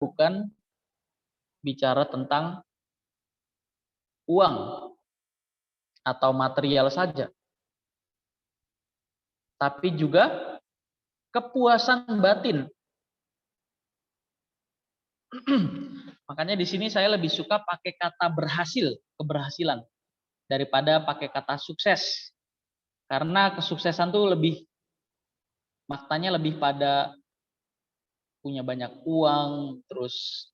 bukan bicara tentang uang atau material saja, tapi juga kepuasan batin. Makanya di sini saya lebih suka pakai kata berhasil, keberhasilan, daripada pakai kata sukses. Karena kesuksesan tuh maknanya lebih pada punya banyak uang, terus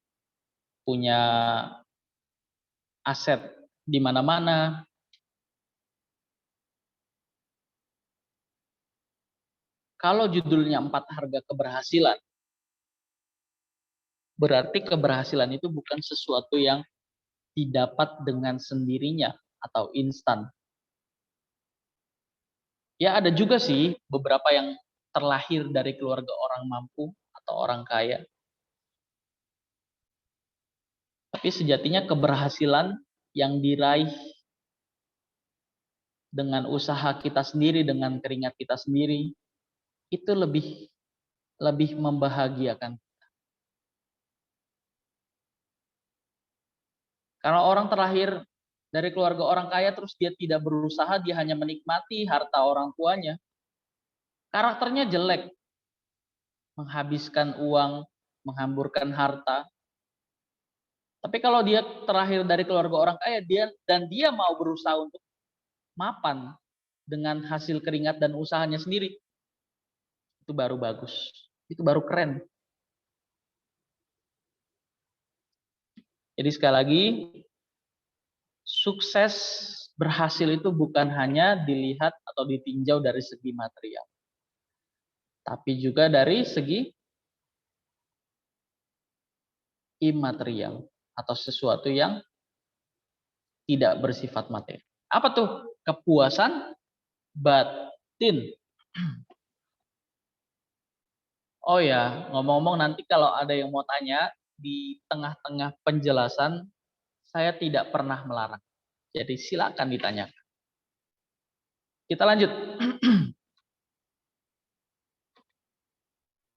punya aset di mana-mana. Kalau judulnya 4 harga keberhasilan, berarti keberhasilan itu bukan sesuatu yang didapat dengan sendirinya atau instan. Ya ada juga sih beberapa yang terlahir dari keluarga orang mampu atau orang kaya. Tapi sejatinya keberhasilan yang diraih dengan usaha kita sendiri, dengan keringat kita sendiri, itu lebih membahagiakan. Karena orang terlahir dari keluarga orang kaya terus dia tidak berusaha, dia hanya menikmati harta orang tuanya. Karakternya jelek, menghabiskan uang, menghamburkan harta. Tapi kalau dia terlahir dari keluarga orang kaya, dia mau berusaha untuk mapan dengan hasil keringat dan usahanya sendiri, itu baru bagus, itu baru keren. Jadi sekali lagi, sukses berhasil itu bukan hanya dilihat atau ditinjau dari segi material, tapi juga dari segi imaterial atau sesuatu yang tidak bersifat materi. Apa tuh? Kepuasan batin. Oh ya, ngomong-ngomong nanti kalau ada yang mau tanya, di tengah-tengah penjelasan saya tidak pernah melarang. Jadi silakan ditanyakan. Kita lanjut.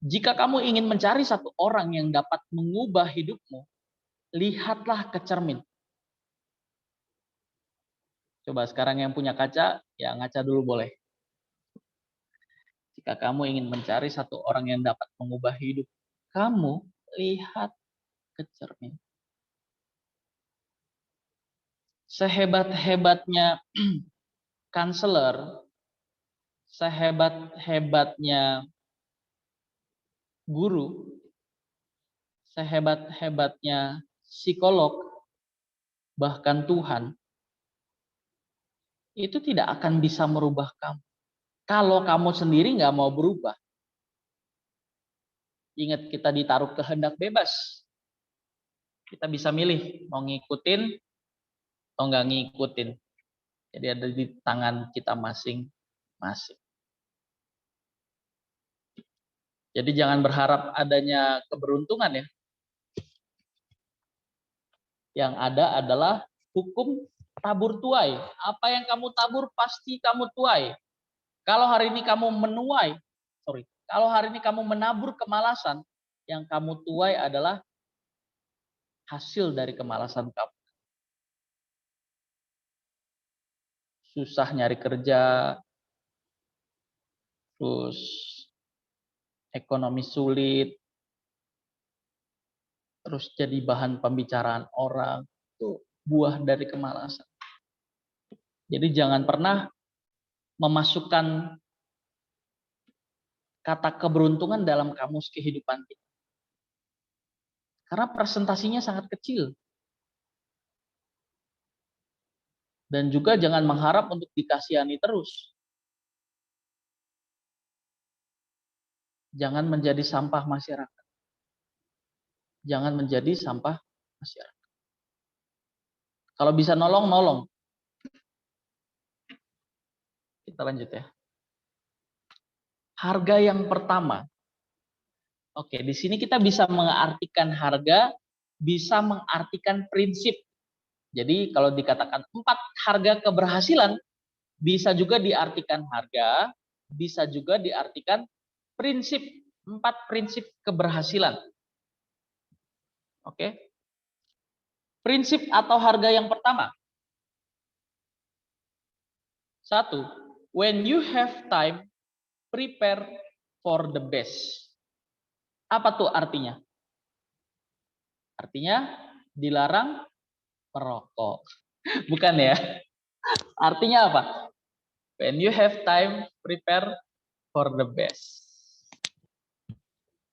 Jika kamu ingin mencari satu orang yang dapat mengubah hidupmu, lihatlah ke cermin. Coba sekarang yang punya kaca, ya ngaca dulu boleh. Jika kamu ingin mencari satu orang yang dapat mengubah hidup kamu, lihat ke cermin. Sehebat-hebatnya kanselor, sehebat-hebatnya guru, sehebat-hebatnya psikolog, bahkan Tuhan, itu tidak akan bisa merubah kamu. Kalau kamu sendiri nggak mau berubah. Ingat, kita ditaruh kehendak bebas. Kita bisa milih mau ngikutin atau nggak ngikutin. Jadi ada di tangan kita masing-masing. Jadi jangan berharap adanya keberuntungan ya. Yang ada adalah hukum tabur tuai. Apa yang kamu tabur pasti kamu tuai. Kalau hari ini kamu kalau hari ini kamu menabur kemalasan, yang kamu tuai adalah hasil dari kemalasan kamu. Susah nyari kerja, terus ekonomi sulit, terus jadi bahan pembicaraan orang, itu buah dari kemalasan. Jadi jangan pernah memasukkan kata keberuntungan dalam kamus kehidupan kita. Karena presentasinya sangat kecil. Dan juga jangan mengharap untuk dikasihani terus. Jangan menjadi sampah masyarakat. Jangan menjadi sampah masyarakat. Kalau bisa nolong, nolong. Kita lanjut ya. Harga yang pertama. Oke, di sini kita bisa mengartikan harga, bisa mengartikan prinsip. Jadi kalau dikatakan 4 harga keberhasilan, bisa juga diartikan harga, bisa juga diartikan prinsip. 4 prinsip keberhasilan. Oke. Prinsip atau harga yang pertama. 1. When you have time, prepare for the best. Apa tuh artinya? Artinya dilarang merokok. Bukan ya? Artinya apa? When you have time, prepare for the best.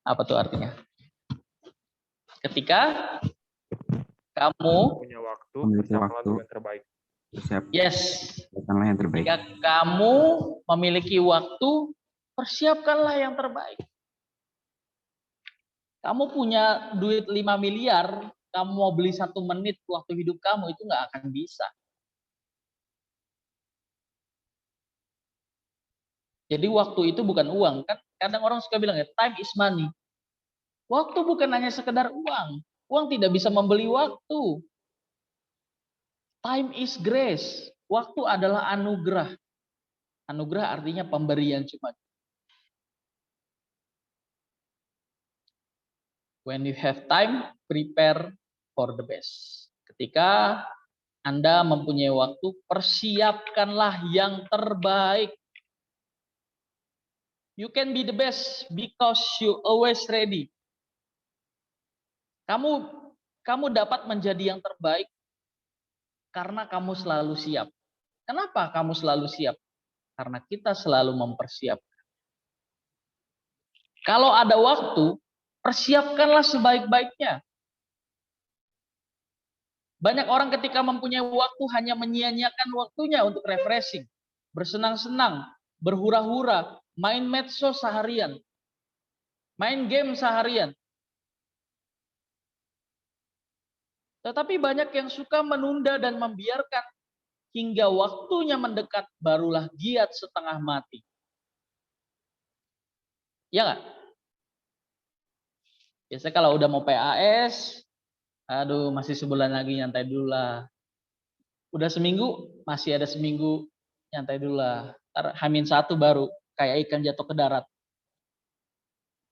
Apa tuh artinya? Ketika kamu punya waktu, memiliki persiapkanlah waktu yang terbaik. yes, Persiapkanlah yang terbaik. ketika kamu memiliki waktu, persiapkanlah yang terbaik. Kamu punya duit 5 miliar, kamu mau beli 1 menit waktu hidup kamu, itu nggak akan bisa. Jadi waktu itu bukan uang. Kan kadang orang suka bilang ya, time is money. Waktu bukan hanya sekedar uang. Uang tidak bisa membeli waktu. Time is grace. Waktu adalah anugerah. Anugerah artinya pemberian cuma. When you have time, prepare for the best. Ketika Anda mempunyai waktu, persiapkanlah yang terbaik. You can be the best because you always ready. Kamu dapat menjadi yang terbaik karena kamu selalu siap. Kenapa kamu selalu siap? Karena kita selalu mempersiapkan. Kalau ada waktu, persiapkanlah sebaik-baiknya. Banyak orang ketika mempunyai waktu hanya menyia-nyiakan waktunya untuk refreshing, bersenang-senang, berhura-hura, main medsos seharian, main game seharian. Tetapi banyak yang suka menunda dan membiarkan hingga waktunya mendekat, barulah giat setengah mati. Ya nggak? Biasanya kalau udah mau PAS, aduh masih sebulan lagi, nyantai dulu lah. Udah seminggu, masih ada seminggu, nyantai dulu lah. Ntar H-1 baru kayak ikan jatuh ke darat.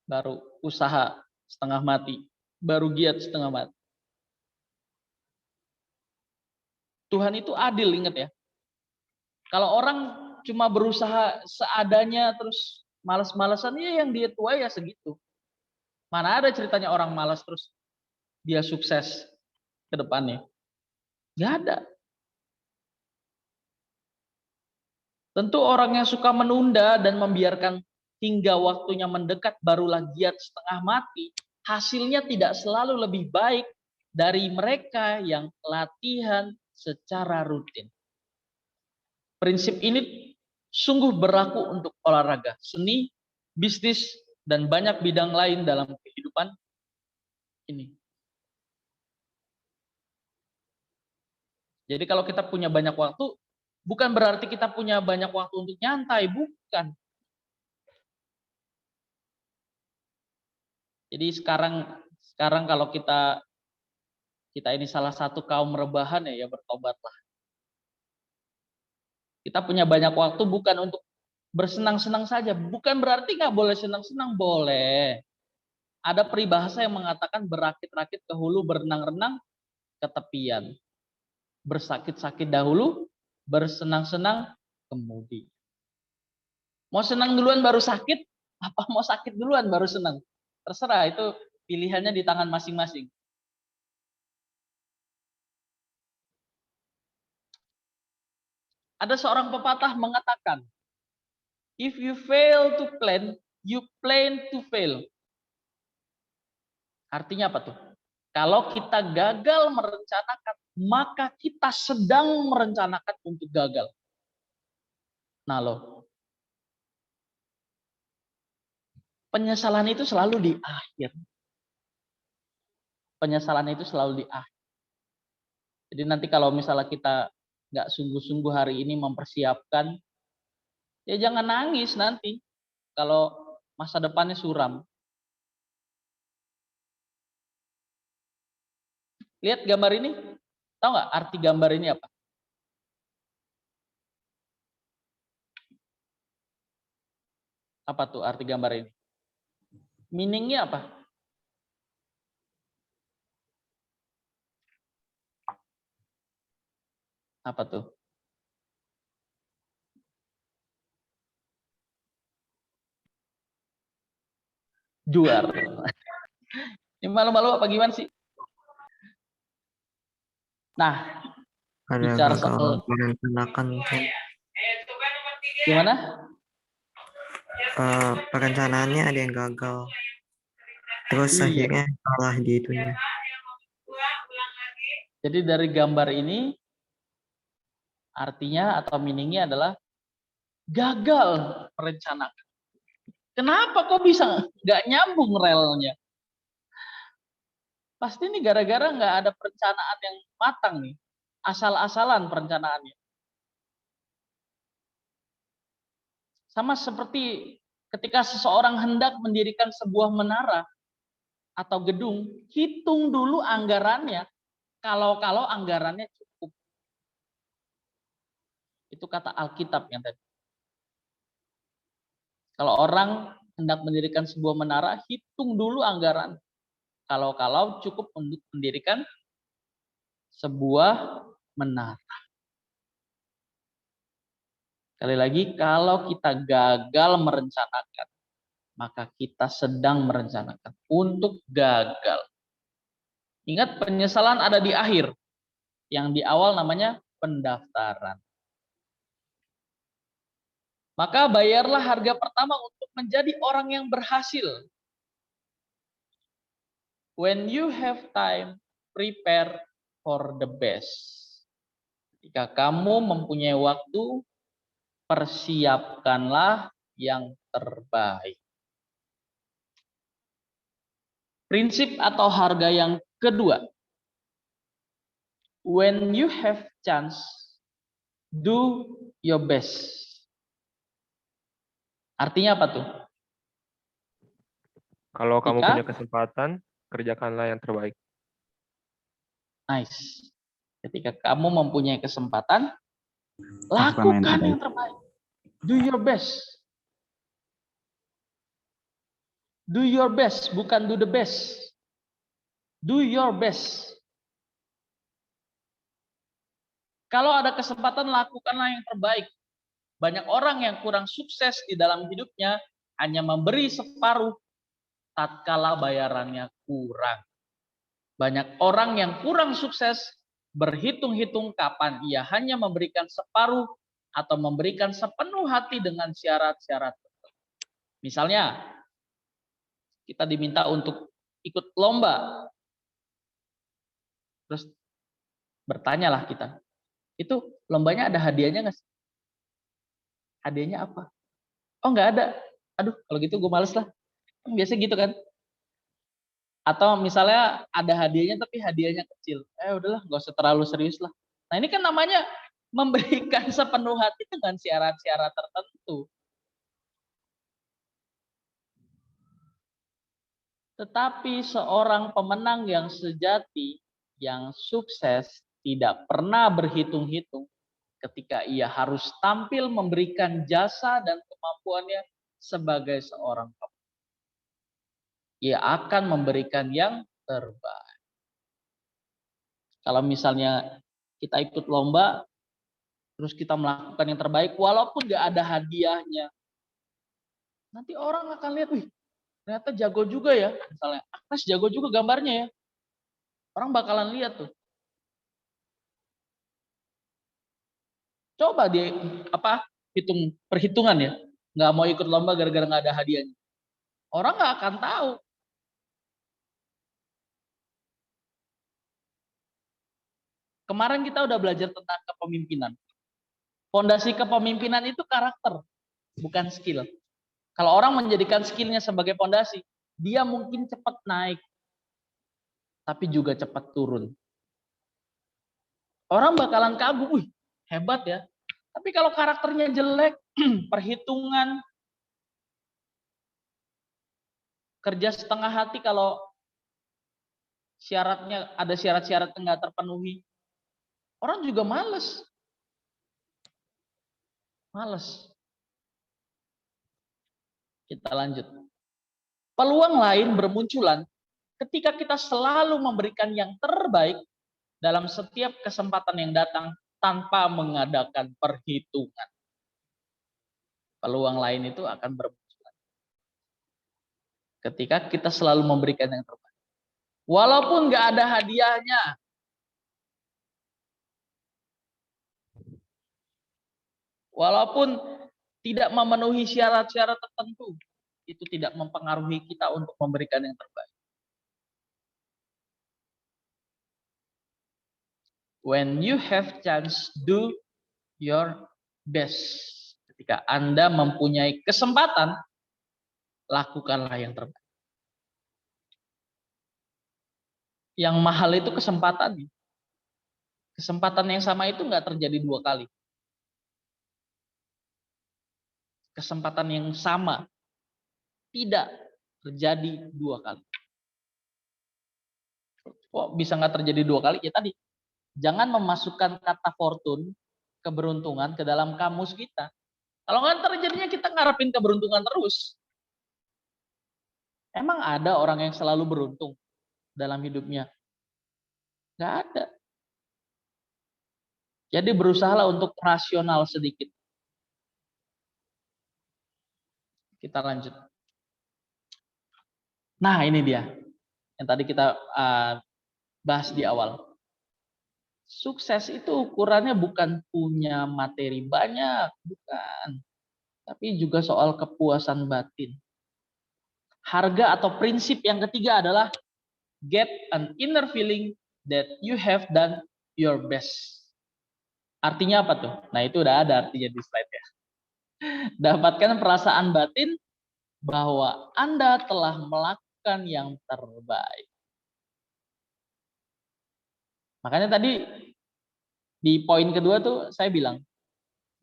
Baru usaha setengah mati. Baru giat setengah mati. Tuhan itu adil, ingat ya. Kalau orang cuma berusaha seadanya terus malas-malasan, ya yang dia tua ya segitu. Mana ada ceritanya orang malas terus dia sukses ke depannya. Nggak ada. Tentu orang yang suka menunda dan membiarkan hingga waktunya mendekat barulah giat setengah mati, hasilnya tidak selalu lebih baik dari mereka yang latihan secara rutin. Prinsip ini sungguh berlaku untuk olahraga, seni, bisnis, dan banyak bidang lain dalam kehidupan ini. Jadi kalau kita punya banyak waktu, bukan berarti kita punya banyak waktu untuk nyantai, bukan. Jadi sekarang kalau kita ini salah satu kaum rebahan ya bertobatlah. Kita punya banyak waktu bukan untuk bersenang-senang saja, bukan berarti nggak boleh senang-senang, boleh. Ada peribahasa yang mengatakan berakit-rakit ke hulu, berenang-renang ke tepian. Bersakit-sakit dahulu, bersenang-senang kemudian. Mau senang duluan baru sakit, apa mau sakit duluan baru senang? Terserah, itu pilihannya di tangan masing-masing. Ada seorang pepatah mengatakan, if you fail to plan, you plan to fail. Artinya apa tuh? Kalau kita gagal merencanakan, maka kita sedang merencanakan untuk gagal. Nah loh, penyesalan itu selalu di akhir. Penyesalan itu selalu di akhir. Jadi nanti kalau misalnya kita nggak sungguh-sungguh hari ini mempersiapkan, ya jangan nangis nanti kalau masa depannya suram. Lihat gambar ini, tahu nggak arti gambar ini apa? Apa tuh arti gambar ini? Meaningnya apa? Apa tuh? Juar. Ini malu-malu apa gimana sih? Nah, Ada bicara gagal soal merencanakan kan. gimana? Perencanaannya ada yang gagal. Terus Iya. akhirnya salah di itunya. Jadi dari gambar ini artinya atau meaningnya adalah gagal merencanakan. Kenapa kok bisa nggak nyambung relnya? Pasti ini gara-gara nggak ada perencanaan yang matang nih. Asal-asalan perencanaannya. Sama seperti ketika seseorang hendak mendirikan sebuah menara atau gedung, hitung dulu anggarannya. Kalau anggarannya cukup. Itu kata Alkitab yang tadi. Kalau orang hendak mendirikan sebuah menara, hitung dulu anggaran. Kalau cukup untuk mendirikan sebuah menara. Sekali lagi, kalau kita gagal merencanakan, maka kita sedang merencanakan untuk gagal. Ingat, penyesalan ada di akhir. Yang di awal namanya pendaftaran. Maka bayarlah harga pertama untuk menjadi orang yang berhasil. When you have time, prepare for the best. Jika kamu mempunyai waktu, persiapkanlah yang terbaik. Prinsip atau harga yang kedua. When you have chance, do your best. Artinya apa tuh? Kalau kamu Ketika punya kesempatan, kerjakanlah yang terbaik. nice. Ketika kamu mempunyai kesempatan, lakukan yang terbaik. Do your best. Do your best, bukan do the best. Do your best. Kalau ada kesempatan, lakukanlah yang terbaik. Banyak orang yang kurang sukses di dalam hidupnya hanya memberi separuh tatkala bayarannya kurang. Banyak orang yang kurang sukses berhitung-hitung kapan ia hanya memberikan separuh atau memberikan sepenuh hati dengan syarat-syarat. Misalnya, kita diminta untuk ikut lomba. Terus bertanyalah kita, itu lombanya ada hadiahnya nggak sih? Hadiahnya apa? Oh nggak ada. Aduh, kalau gitu gue males lah. Biasanya gitu kan. Atau misalnya ada hadiahnya tapi hadiahnya kecil. Udahlah, nggak usah terlalu serius lah. Nah ini kan namanya memberikan sepenuh hati dengan syarat-syarat tertentu. Tetapi seorang pemenang yang sejati, yang sukses, tidak pernah berhitung-hitung ketika ia harus tampil memberikan jasa dan kemampuannya sebagai seorang pemenang. Ia akan memberikan yang terbaik. Kalau misalnya kita ikut lomba, terus kita melakukan yang terbaik, walaupun gak ada hadiahnya, nanti orang akan lihat, wih, ternyata jago juga ya. Misalnya, Agnes jago juga gambarnya ya. Orang bakalan lihat tuh. Coba dia hitung perhitungan ya, nggak mau ikut lomba gara-gara nggak ada hadiahnya. Orang nggak akan tahu. Kemarin kita udah belajar tentang kepemimpinan. Fondasi kepemimpinan itu karakter, bukan skill. Kalau orang menjadikan skillnya sebagai fondasi, dia mungkin cepat naik, tapi juga cepat turun. Orang bakalan kagum, wih hebat ya. Tapi kalau karakternya jelek, perhitungan, kerja setengah hati kalau syaratnya ada syarat-syarat yang nggak terpenuhi, orang juga males. Kita lanjut. Peluang lain bermunculan ketika kita selalu memberikan yang terbaik dalam setiap kesempatan yang datang tanpa mengadakan perhitungan. Peluang lain itu akan bermunculan ketika kita selalu memberikan yang terbaik. Walaupun nggak ada hadiahnya, walaupun tidak memenuhi syarat-syarat tertentu, itu tidak mempengaruhi kita untuk memberikan yang terbaik. When you have chance, do your best. Ketika Anda mempunyai kesempatan, lakukanlah yang terbaik. Yang mahal itu kesempatan. Kesempatan yang sama itu nggak terjadi 2 kali. Kesempatan yang sama tidak terjadi 2 kali. Kok bisa nggak terjadi 2 kali? Ya tadi, jangan memasukkan kata fortune, keberuntungan ke dalam kamus kita. Kalau nggak terjadinya kita ngarepin keberuntungan terus. Emang ada orang yang selalu beruntung dalam hidupnya? Nggak ada. Jadi berusahalah untuk rasional sedikit. Kita lanjut. Nah ini dia yang tadi kita bahas di awal. Sukses itu ukurannya bukan punya materi banyak, bukan. Tapi juga soal kepuasan batin. Harga atau prinsip yang ketiga adalah get an inner feeling that you have done your best. Artinya apa tuh? Nah itu udah ada artinya di slide ya. Dapatkan perasaan batin bahwa Anda telah melakukan yang terbaik. Makanya tadi di poin kedua tuh saya bilang,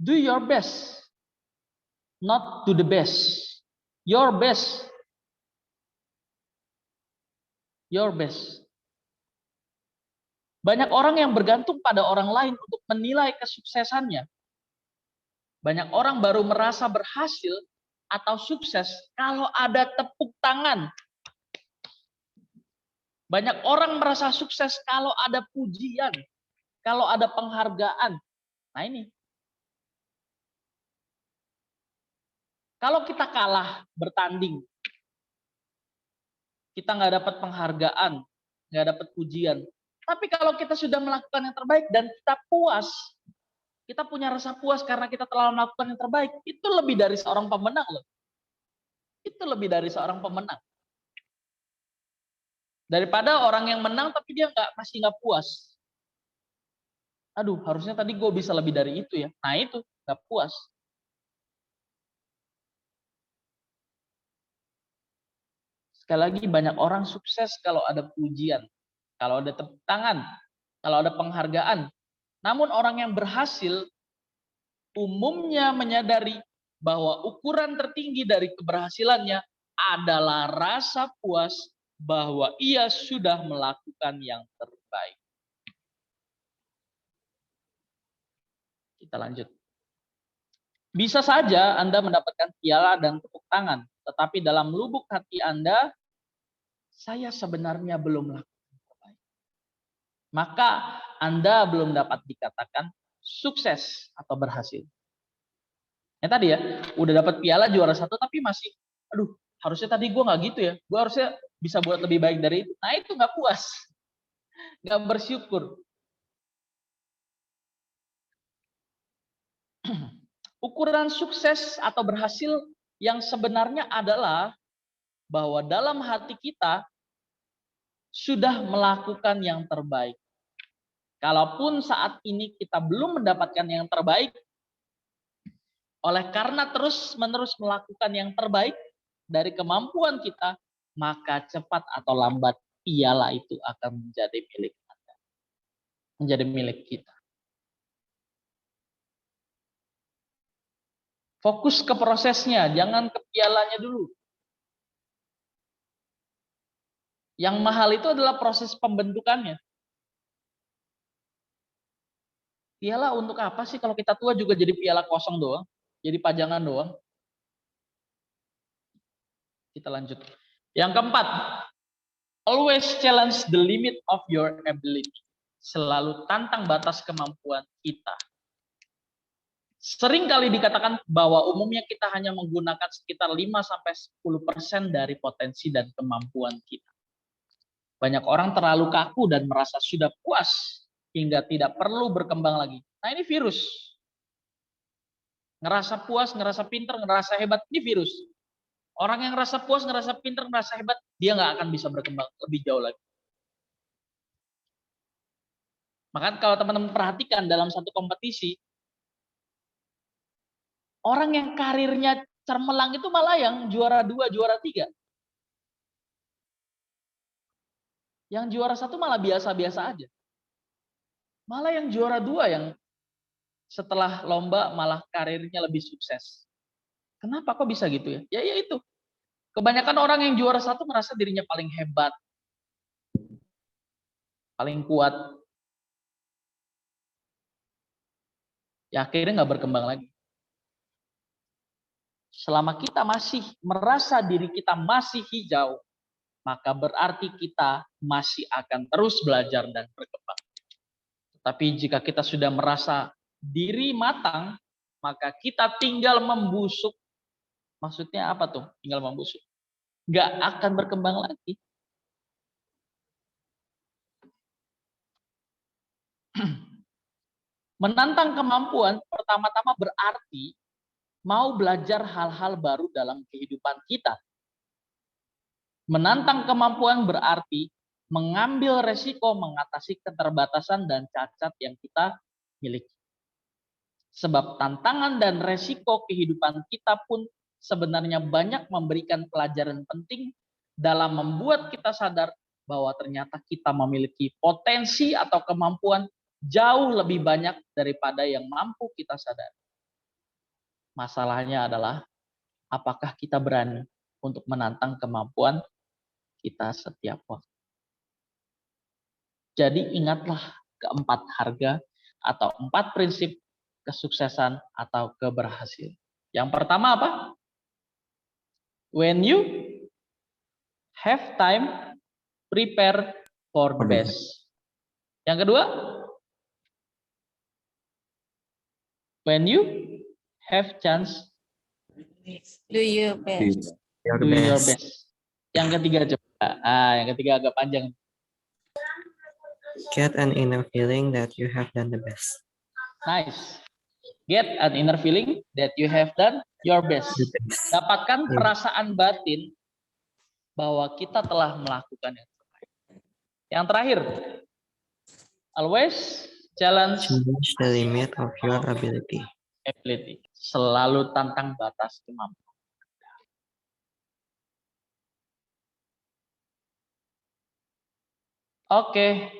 do your best, not do the best. Your best. Your best. Banyak orang yang bergantung pada orang lain untuk menilai kesuksesannya. Banyak orang baru merasa berhasil atau sukses kalau ada tepuk tangan. Banyak orang merasa sukses kalau ada pujian, kalau ada penghargaan. Nah ini. Kalau kita kalah bertanding, kita nggak dapat penghargaan, nggak dapat pujian. Tapi kalau kita sudah melakukan yang terbaik dan kita puas, kita punya rasa puas karena kita telah melakukan yang terbaik, itu lebih dari seorang pemenang loh. Itu lebih dari seorang pemenang. Daripada orang yang menang tapi dia masih nggak puas. Aduh, harusnya tadi gue bisa lebih dari itu ya. Nah itu, nggak puas. Sekali lagi, banyak orang sukses kalau ada pujian, kalau ada tepuk tangan, kalau ada penghargaan. Namun orang yang berhasil umumnya menyadari bahwa ukuran tertinggi dari keberhasilannya adalah rasa puas bahwa ia sudah melakukan yang terbaik. Kita lanjut. Bisa saja Anda mendapatkan piala dan tepuk tangan, tetapi dalam lubuk hati Anda, saya sebenarnya belum melakukan yang terbaik. Maka Anda belum dapat dikatakan sukses atau berhasil. Ya tadi ya, udah dapat piala juara 1 tapi masih, aduh, harusnya tadi gue nggak gitu ya, gue harusnya bisa buat lebih baik dari itu. Nah itu nggak puas, nggak bersyukur. Ukuran sukses atau berhasil yang sebenarnya adalah bahwa dalam hati kita sudah melakukan yang terbaik. Kalaupun saat ini kita belum mendapatkan yang terbaik, oleh karena terus-menerus melakukan yang terbaik dari kemampuan kita, maka cepat atau lambat piala itu akan menjadi milik Anda. Menjadi milik kita. Fokus ke prosesnya, jangan ke pialanya dulu. Yang mahal itu adalah proses pembentukannya. Piala untuk apa sih kalau kita tua juga jadi piala kosong doang? Jadi pajangan doang? Kita lanjut. Yang keempat, always challenge the limit of your ability. selalu tantang batas kemampuan kita. Sering kali dikatakan bahwa umumnya kita hanya menggunakan sekitar 5-10% dari potensi dan kemampuan kita. Banyak orang terlalu kaku dan merasa sudah puas hingga tidak perlu berkembang lagi. Nah, ini virus. Ngerasa puas, ngerasa pinter, ngerasa hebat, ini virus. Orang yang ngerasa puas, ngerasa pinter, ngerasa hebat, dia nggak akan bisa berkembang lebih jauh lagi. Maka kalau teman-teman perhatikan dalam satu kompetisi, orang yang karirnya cermelang itu malah yang juara 2, juara 3. Yang juara 1 malah biasa-biasa aja. Malah yang juara 2 yang setelah lomba malah karirnya lebih sukses. Kenapa kok bisa gitu ya? Ya itu. Kebanyakan orang yang juara 1 merasa dirinya paling hebat, paling kuat. Ya akhirnya nggak berkembang lagi. Selama kita masih merasa diri kita masih hijau, maka berarti kita masih akan terus belajar dan berkembang. Tapi jika kita sudah merasa diri matang, maka kita tinggal membusuk. Maksudnya apa tuh? Tinggal membusuk. Nggak akan berkembang lagi. Menantang kemampuan pertama-tama berarti mau belajar hal-hal baru dalam kehidupan kita. Menantang kemampuan berarti mengambil resiko mengatasi keterbatasan dan cacat yang kita miliki. Sebab tantangan dan resiko kehidupan kita pun sebenarnya banyak memberikan pelajaran penting dalam membuat kita sadar bahwa ternyata kita memiliki potensi atau kemampuan jauh lebih banyak daripada yang mampu kita sadari. Masalahnya adalah apakah kita berani untuk menantang kemampuan kita setiap waktu. Jadi ingatlah keempat harga atau 4 prinsip kesuksesan atau keberhasilan. Yang pertama apa? When you have time, prepare for the best. Yang kedua, when you have chance, Do your best. do your best. Yang ketiga coba. Yang ketiga agak panjang. Get an inner feeling that you have done the best. Nice. Get an inner feeling that you have done your best. Dapatkan perasaan batin bahwa kita telah melakukan yang terbaik. Yang terakhir, always challenge Challenge the limit of your ability. Selalu tantang batas kemampuan. Oke.